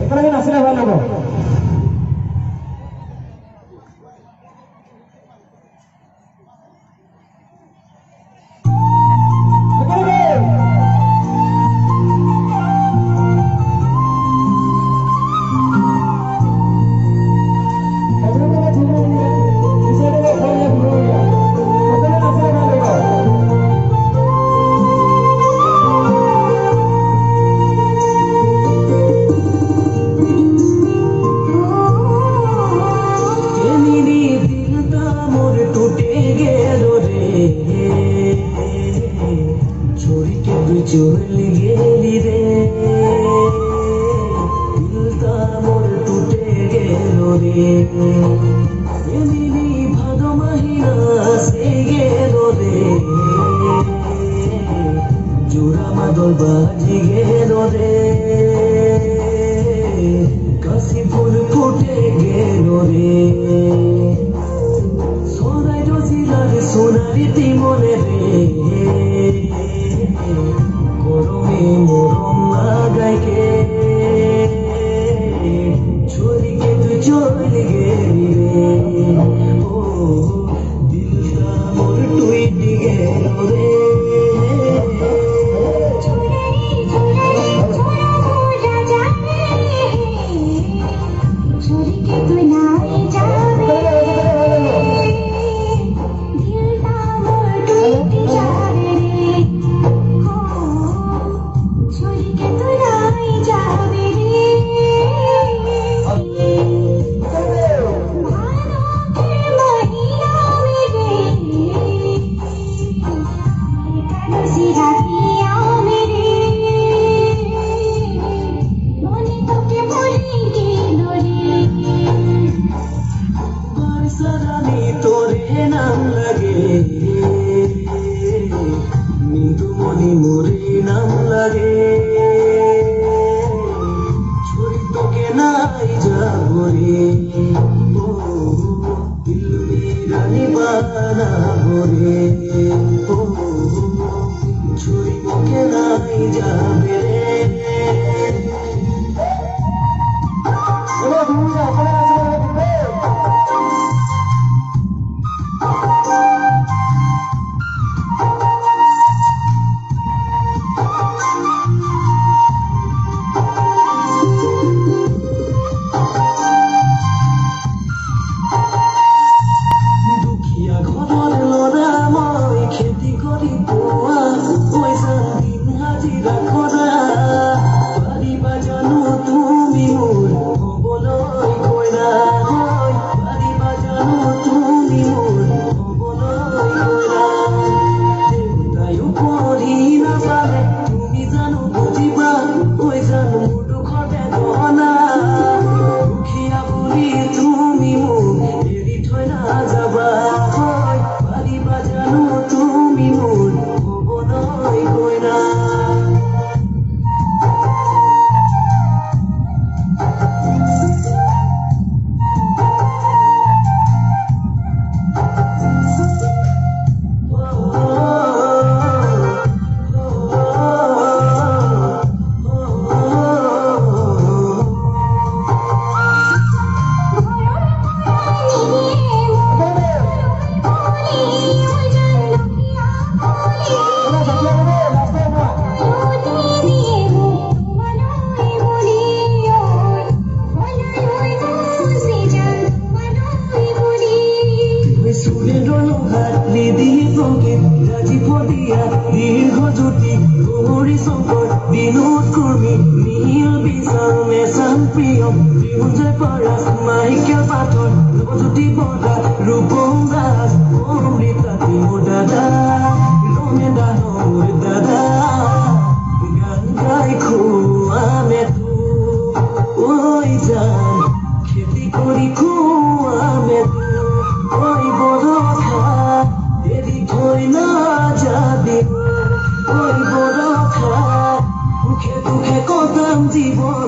এখানে নাচলে ভাল হ'ব चल गेली रे दिलता मोर टूटे गेलो रे एमिनी भाद महिना से गेलो रे जोरा मादल बाजी गेलो रे काशी फुल फुटे गेलो रे सोनाई रसिलार सोनारी तिमने रे গরমে মরম লাগাইকে ছড়িকে তুই চলে গেলি রে ও দিলটা মোর টুইটি গেল রে ছড়িকে তুই নাই যাবে দিলটা মোর টুইটি যাবে রে ছড়িকে তুই নাই যাবে রে ভারতের মহিলা মেরে একাদশী রাখিয়া মেরে মনে তোকে বলি গেল রে বারসারানি তোরে নাম লাগে মিন্দু মনি মোরে নাম লাগে ছুরি তোকে নাই যাবো রে ও দিল মেরানি বানাবো রে ও ছুরি তোকে নাই যাবে রে বিনোদ কর্মী নীল বিশাল মেশান প্রিয় ত্রিভুজে পরাস মাইকেল পাথর নবজ্যোতি বরা রূপম দাস অমৃতা তিমো দাদা রমে দানোর দাদা গান গাই খুয়ামে তু ওই যান খেতি করি খুয়ামে তু ওই বড় খা এদি থই না যাবি ওই বড় খা দুঃখে দুঃখে কতাম জীবন